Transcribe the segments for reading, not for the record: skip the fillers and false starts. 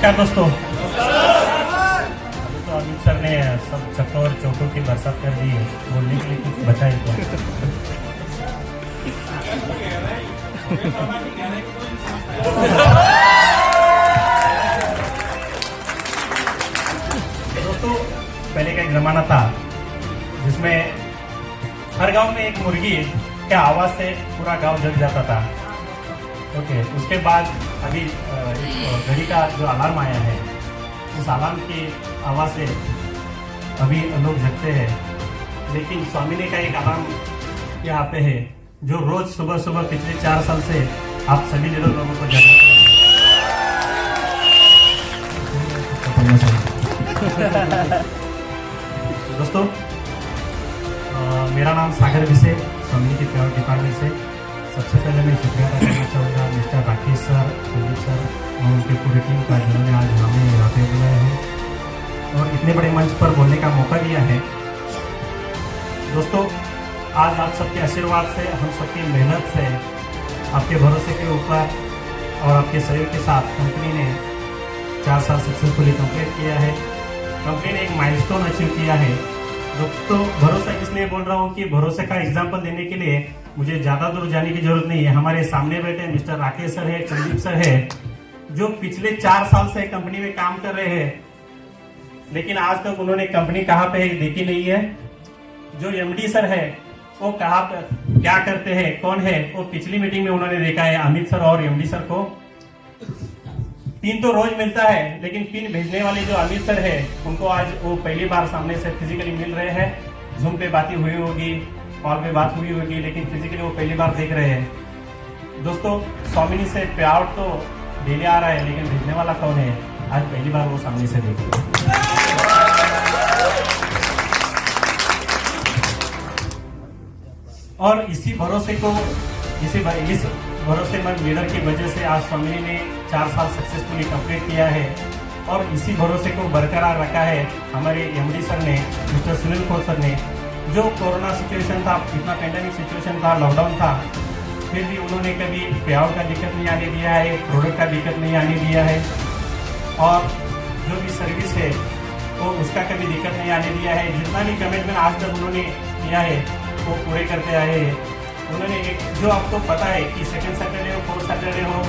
नमस्कार दोस्तों। अभी तो अमित सर ने सब छक्कों और चौकों की बरसात कर दी है, बोलने के लिए कुछ बचा ही क्या? दोस्तों, पहले का एक जमाना था जिसमें हर गांव में एक मुर्गी के आवाज से पूरा गांव जग जाता था। ओके, उसके बाद अभी एक घड़ी का जो अलार्म आया है, उस अलार्म की आवाज़ से अभी लोग जगते हैं। लेकिन स्वामी ने का एक अलार्म यहाँ पे है जो रोज सुबह सुबह पिछले 4 साल से आप सभी लोगों को जगाता है। दोस्तों, मेरा नाम सागर विसे, स्वामी के प्योर डिपार्टमेंट से। सबसे पहले मैं शुक्रिया अदा करना चाहूँगा mister Rakesh sir, Kuldeep sir और उनकी पूरी टीम का, जिन्होंने आज हमें यहाँ पे बुलाया है और इतने बड़े मंच पर बोलने का मौका दिया है। दोस्तों, आज आप सबके आशीर्वाद से, हम सबकी मेहनत से, आपके भरोसे के ऊपर और आपके सहयोग के साथ कंपनी ने 4 साल सक्सेसफुली कंप्लीट किया है। कंपनी ने एक माइलस्टोन अचीव किया है। दोस्तों, भरोसा इसलिए बोल रहा हूँ कि भरोसे का एग्जाम्पल देने के लिए मुझे ज्यादा दूर जाने की जरूरत नहीं है। हमारे सामने बैठे मिस्टर राकेश सर है, कुलदीप सर है, जो पिछले 4 साल से कंपनी में काम कर रहे हैं, लेकिन आज तक उन्होंने कंपनी कहाँ पे है देखी नहीं है। जो एमडी सर है वो कहाँ पे क्या करते हैं, कौन है, वो पिछली मीटिंग में उन्होंने देखा है। अमित सर और एमडी सर को पिन तो रोज मिलता है, लेकिन पिन भेजने वाले जो अमित सर है उनको आज वो पहली बार सामने से फिजिकली मिल रहे हैं। जूम पे बातें हुई होगी, कॉल पे बात हुई होगी, लेकिन फिजिकली वो पहली बार देख रहे हैं। दोस्तों, स्वामिनी से प्यार तो डेली आ रहा है, लेकिन भेजने वाला कौन है, आज पहली बार वो सामने से देख रहे हैं। और इसी भरोसे को, इस भरोसेमंद लीडर की वजह से आज स्वामिनी ने 4 साल सक्सेसफुली कंप्लीट किया है और इसी भरोसे को बरकरार रखा है हमारे एमडी सर ने, मिस्टर सुनील खोर सर ने। जो कोरोना सिचुएशन था, इतना पैंडेमिक सिचुएशन था, लॉकडाउन था, फिर भी उन्होंने कभी पे आउट का दिक्कत नहीं आने दिया है, प्रोडक्ट का दिक्कत नहीं आने दिया है और जो भी सर्विस है वो उसका कभी दिक्कत नहीं आने दिया है। जितना भी कमिटमेंट आज तक उन्होंने किया है वो पूरे करते आए हैं। उन्होंने एक, जो आपको पता है कि सेकंड सैटरडे हो, 4th सैटरडे हो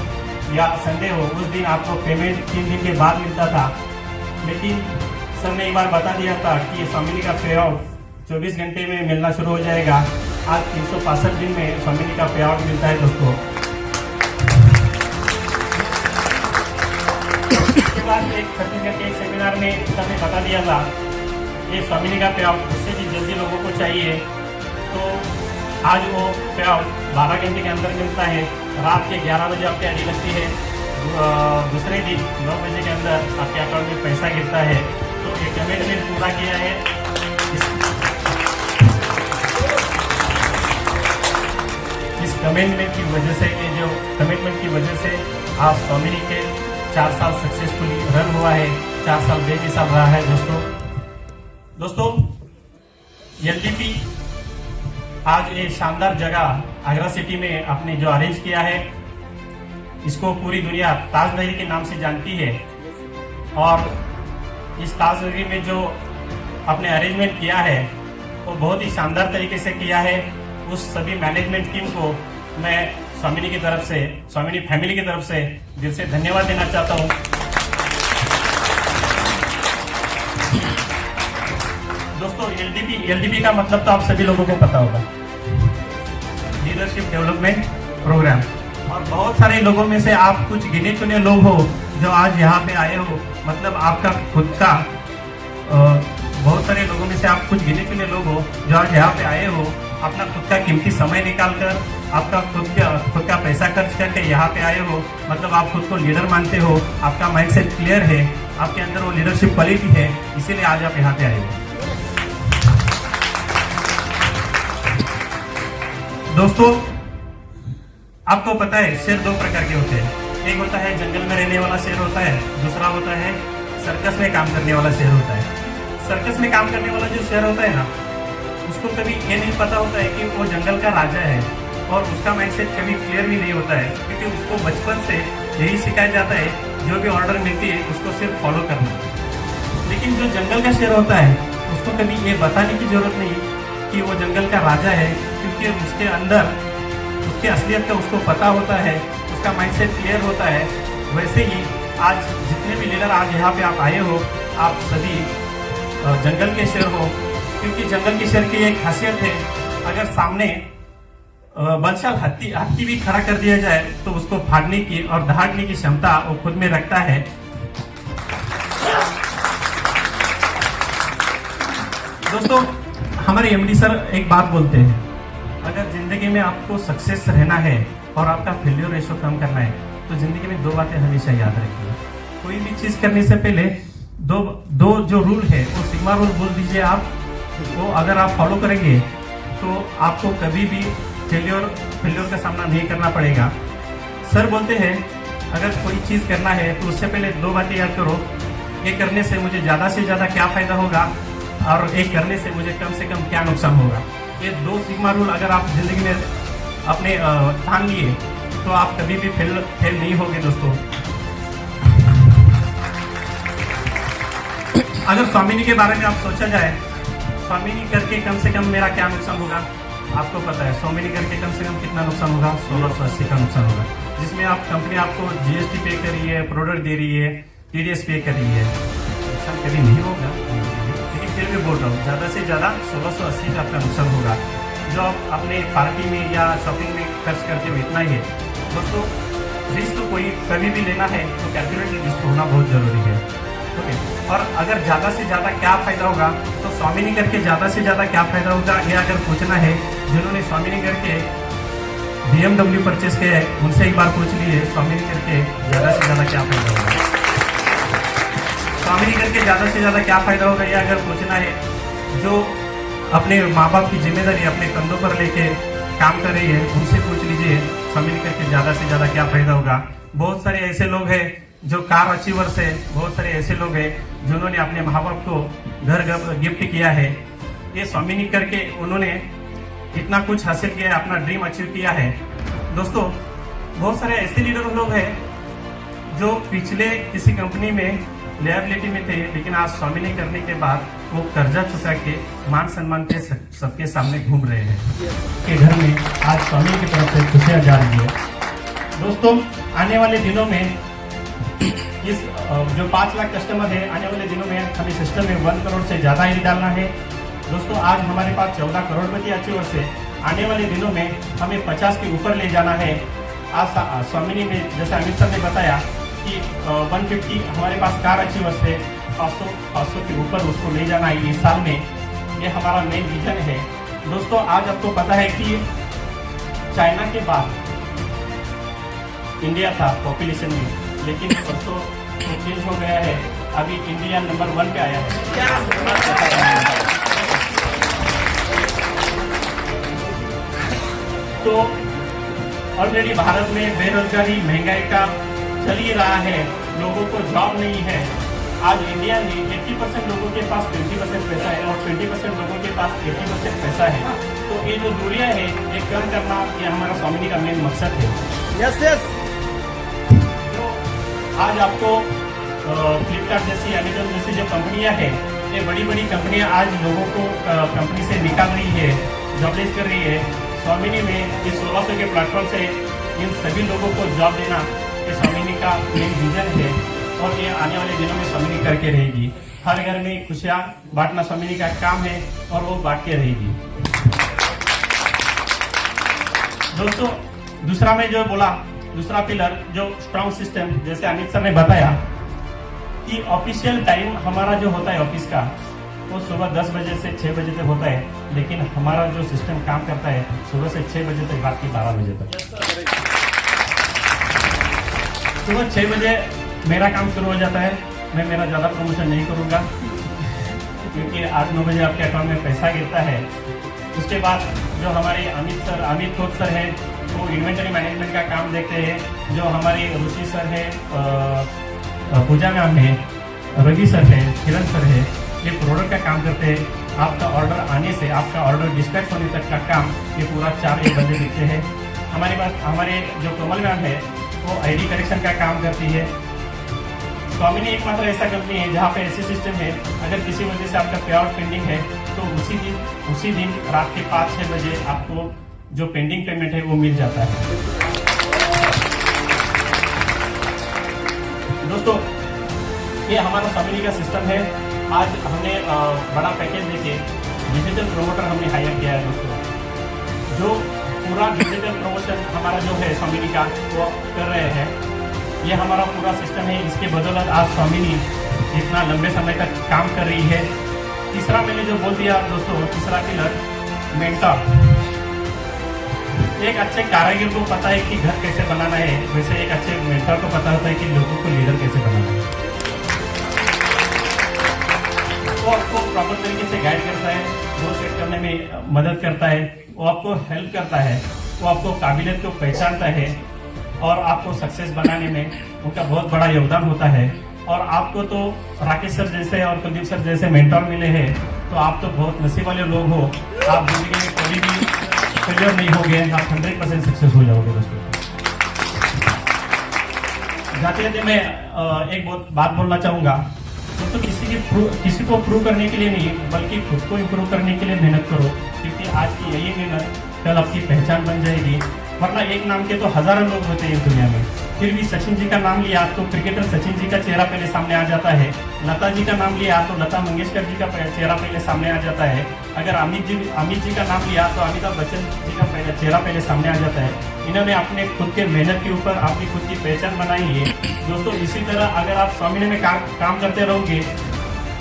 या संडे हो, उस दिन आपको पेमेंट 3 दिन के बाद मिलता था, लेकिन सर ने एक बार बता दिया था कि स्वामिनी का पे आउट 24 घंटे में मिलना शुरू हो जाएगा। आज 365 दिन में स्वामिनी का पे आउट मिलता है। दोस्तों, उसके बाद एक छत्तीसगढ़ के एक सेमिनार में सर ने बता दिया था ये स्वामिनी का पे आउट उससे भी जल्दी लोगों को चाहिए, तो आज वो पे आउट 12 घंटे के अंदर मिलता है। रात के 11 बजे आपकी आईडी लगती है, दूसरे दिन 9 बजे के अंदर आपके अकाउंट में पैसा गिरता है। तो ये कमिटमेंट पूरा किया है। इस कमिटमेंट की वजह से, ये जो कमिटमेंट की वजह से आज स्वामिनी के 4 साल सक्सेसफुली रन हुआ है, 4 साल बेमिसाल रहा है। दोस्तों, एलडीपी आज ये शानदार जगह आगरा सिटी में आपने जो अरेंज किया है, इसको पूरी दुनिया ताजमहल के नाम से जानती है और इस ताजमहल में जो आपने अरेंजमेंट किया है वो बहुत ही शानदार तरीके से किया है। उस सभी मैनेजमेंट टीम को मैं स्वामिनी की तरफ से, स्वामिनी फैमिली की तरफ से दिल से धन्यवाद देना चाहता हूँ। दोस्तों, एलडीपी का मतलब तो आप सभी लोगों को पता होगा, लीडरशिप डेवलपमेंट प्रोग्राम। और बहुत सारे लोगों में से आप कुछ गिने चुने लोग हो जो आज यहाँ पे आए हो, मतलब आपका खुद का, बहुत सारे लोगों में से आप कुछ गिने चुने लोग हो जो आज यहाँ पे आए हो, अपना खुद का कीमती समय निकालकर, आपका खुद का पैसा खर्च करके यहाँ पे आए हो, मतलब आप खुद को लीडर मानते हो, आपका माइंडसेट क्लियर है, आपके अंदर वो लीडरशिप क्वालिटी है, इसीलिए आज आप यहाँ पे आए हो। दोस्तों, आपको पता है शेर 2 प्रकार के होते हैं। एक होता है जंगल में रहने वाला शेर होता है, दूसरा होता है सर्कस में काम करने वाला शेर होता है। सर्कस में काम करने वाला जो शेर होता है ना, उसको कभी ये नहीं पता होता है कि वो जंगल का राजा है और उसका माइंडसेट कभी क्लियर भी नहीं होता है, क्योंकि उसको बचपन से यही सिखाया जाता है जो भी ऑर्डर मिलती है उसको सिर्फ फॉलो करना। लेकिन जो जंगल का शेर होता है उसको कभी ये बताने की जरूरत नहीं कि वो जंगल का राजा है, क्योंकि उसके अंदर उसकी असलियत का उसको पता होता है, उसका माइंडसेट क्लियर होता है। वैसे ही आज जितने भी लीडर आज यहाँ पे आप आए हो, आप सभी जंगल के शेर हो, क्योंकि जंगल के शेर की एक खासियत है, अगर सामने बलशाल हाथी भी खड़ा कर दिया जाए तो उसको भागने की और दहाड़ने की क्षमता वो खुद में रखता है। दोस्तों, हमारे एमडी सर एक बात बोलते हैं, अगर जिंदगी में आपको सक्सेस रहना है और आपका फेल्योर रेशो कम करना है तो जिंदगी में दो बातें हमेशा याद रखिए। कोई भी चीज करने से पहले दो जो रूल है वो सिग्मा रूल बोल दीजिए आप, वो अगर आप फॉलो करेंगे तो आपको कभी भी फेल्योर का सामना नहीं करना पड़ेगा। सर बोलते हैं अगर कोई चीज करना है तो उससे पहले दो बातें याद करो, ये करने से मुझे ज्यादा से ज्यादा क्या फायदा होगा और एक करने से मुझे कम से कम क्या नुकसान होगा। ये दो सिग्मा रूल अगर आप जिंदगी में अपने ठान लिए तो आप कभी भी फेल नहीं होगे। दोस्तों, अगर स्वामिनी के बारे में आप सोचा जाए, स्वामिनी करके कम से कम मेरा क्या नुकसान होगा, आपको पता है स्वामिनी करके कम से कम कितना नुकसान होगा, 1680 का नुकसान होगा, जिसमें आप कंपनी आपको जीएसटी पे कर रही है, प्रोडक्ट दे रही है, टीडीएस पे कर रही है। नुकसान कभी नहीं होगा, लेकिन फिर भी बोल रहा हूँ ज्यादा से ज्यादा 1680 का आपका नुकसान होगा, जो आप अपने पार्टी में या शॉपिंग में खर्च करते हो इतना ही है। दोस्तों, रिस्क तो कोई कभी भी लेना है तो कैलकुलेटेड रिस्क होना बहुत जरूरी है। ओके, और अगर ज्यादा से ज्यादा क्या फायदा होगा तो स्वामिनी करके ज्यादा से ज्यादा क्या फायदा होगा, ये अगर पूछना है जिन्होंने स्वामिनी करके BMW परचेस किया है उनसे एक बार पूछ लिए स्वामिनी करके ज्यादा से ज्यादा क्या फायदा होगा। स्वामिनी करके ज्यादा से ज्यादा क्या फायदा होगा, ये अगर पूछना है जो अपने माँ बाप की जिम्मेदारी अपने कंधों पर लेके काम कर रही है उनसे पूछ लीजिए स्वामिनी करके ज्यादा से ज्यादा क्या फायदा होगा। बहुत सारे ऐसे लोग हैं जो कार अचीवर्स है, बहुत सारे ऐसे लोग हैं जिन्होंने अपने माँ बाप को घर गिफ्ट किया है। ये स्वामिनी करके उन्होंने इतना कुछ हासिल किया है, अपना ड्रीम अचीव किया है। दोस्तों, बहुत सारे ऐसे लीडर लोग हैं जो पिछले किसी कंपनी में लायबिलिटी में थे, लेकिन आज स्वामिनी करने के बाद वो कर्जा चुका के मान सम्मान के सबके सामने घूम रहे हैं के घर में आज स्वामिनी की तरफ से खुशियां जा रही है। दोस्तों, आने वाले दिनों में इस जो 5 लाख कस्टमर है, आने वाले दिनों में हमें सिस्टम में 1 करोड़ से ज्यादा ही डालना है। दोस्तों, आज हमारे पास 14 करोड़पति अचीवर्स है, आने वाले दिनों में हमें 50 के ऊपर ले जाना है। आज स्वामिनी ने जैसे अमित सर ने बताया कि 150 हमारे पास कार अचीवर्स है, 500 के ऊपर उसको ले जाना है इस साल में, ये हमारा मेन विजन है। दोस्तों, आज आपको पता है कि चाइना के बाद इंडिया था पॉपुलेशन में, लेकिन परसों चेंज हो गया है, अभी इंडिया नंबर 1 पे आया है। तो ऑलरेडी भारत में बेरोजगारी महंगाई का चल ही रहा है, लोगों को जॉब नहीं है। आज इंडिया में 80% लोगों के पास 20% पैसा है और 20% लोगों के पास 80% पैसा है। तो ये जो दूरियां है ये कम करना, ये हमारा स्वामिनी का मेन मकसद है। Yes yes. आज आपको फ्लिपकार्ट जैसी, अमेजोन जैसी जो कंपनियां हैं, ये बड़ी बड़ी कंपनियां आज लोगों को कंपनी से निकाल रही है, जॉबलेस कर रही है। स्वामिनी में इस 1600 के प्लेटफॉर्म से इन सभी लोगों को जॉब देना ये स्वामिनी का मेन विजन है और ये आने वाले दिनों में स्वामिनी करके रहेगी। हर घर में खुशियां बांटना स्वामिनी का काम है और वो बांट के रहेगी। दोस्तों, दूसरा मैं जो बोला, दूसरा पिलर जो स्ट्रॉन्ग सिस्टम, जैसे अमित सर ने बताया कि ऑफिशियल टाइम हमारा जो होता है ऑफिस का वो सुबह 10 बजे से 6 बजे तक होता है, लेकिन हमारा जो सिस्टम काम करता है सुबह से 6 बजे तक, रात के 12 बजे तक। सुबह 6 बजे मेरा काम शुरू हो जाता है, मैं मेरा ज़्यादा प्रमोशन नहीं करूँगा क्योंकि 8-9 बजे आपके अकाउंट में पैसा गिरता है। उसके बाद जो हमारे अमित खोत सर है वो इन्वेंटरी मैनेजमेंट का काम देखते हैं। जो हमारे ऋषि सर है, पूजा मैम है, रवि सर है, किरण सर है, ये प्रोडक्ट का काम करते हैं। आपका ऑर्डर आने से आपका ऑर्डर डिस्पैच होने तक का काम ये पूरा 4 बंदे देखते हैं। हमारे पास हमारे जो कोमल मैम है वो आईडी करेक्शन का काम करती है। स्वामिनी एकमात्र ऐसा कंपनी है जहाँ पे ऐसी सिस्टम है, अगर किसी वजह से आपका पे आउट पेंडिंग है तो उसी दिन रात के 5-6 बजे आपको जो पेंडिंग पेमेंट है वो मिल जाता है। दोस्तों, ये हमारा स्वामिनी का सिस्टम है। आज हमने बड़ा पैकेज देके डिजिटल प्रोमोटर हमने हायर किया है। दोस्तों, जो पूरा डिजिटल प्रमोशन हमारा जो है स्वामिनी का वो कर रहे हैं, ये हमारा पूरा सिस्टम है। इसके बदौलत आज स्वामिनी इतना लंबे समय तक काम कर रही है। तीसरा मैंने जो बोल दिया दोस्तों, तीसरा पिलर मेंटर। एक अच्छे कारीगर को पता है कि घर कैसे बनाना है, वैसे एक अच्छे मेंटर को पता होता है कि लोगों को लीडर कैसे बनाना है। वो आपको प्रॉपर तरीके से गाइड करता है, वो सेट करने में मदद करता है, वो आपको हेल्प करता है, वो आपको काबिलियत को पहचानता है और आपको सक्सेस बनाने में उनका बहुत बड़ा योगदान होता है। और आपको तो राकेश सर जैसे और कुलदीप सर जैसे मेंटर मिले हैं, तो आप तो बहुत नसीब वाले लोग हो। आप जिंदगी में कभी भी फेलियर नहीं होगे, आप 100% सक्सेस हो जाओगे। दोस्तों, जाते जाते मैं एक बात बोलना चाहूँगा। दोस्तों, किसी को प्रूव करने के लिए नहीं, बल्कि खुद को इम्प्रूव करने के लिए मेहनत करो, क्योंकि आज की यही मेहनत कल आपकी पहचान बन जाएगी। वरना एक नाम के तो हजारों लोग होते हैं इस दुनिया में, फिर भी सचिन जी का नाम लिया तो क्रिकेटर सचिन जी का चेहरा पहले सामने आ जाता है। लता जी का नाम लिया तो लता मंगेशकर जी का चेहरा पहले सामने आ जाता है। अगर अमित जी का नाम लिया तो अमिताभ बच्चन जी का चेहरा पहले सामने आ जाता है। इन्होंने अपने खुद के मेहनत के ऊपर अपनी खुद की पहचान बनाई है। दोस्तों, इसी तरह अगर आप स्वामिनी में काम करते रहोगे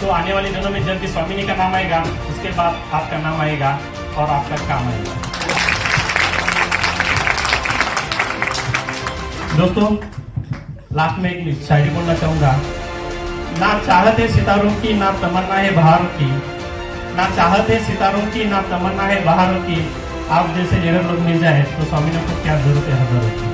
तो आने वाले दिनों में जब भी स्वामिनी का नाम आएगा, उसके बाद आपका नाम आएगा और आपका काम आएगा। दोस्तों, लास्ट में एक शायरी बोलना चाहूंगा। ना चाहत है सितारों की, ना तमन्ना है बहारों की, ना चाहत है सितारों की, ना तमन्ना है बहारों की। आप जैसे लीडर लोग मिल जाए तो स्वामिनी को क्या जरूरत है हजारों की।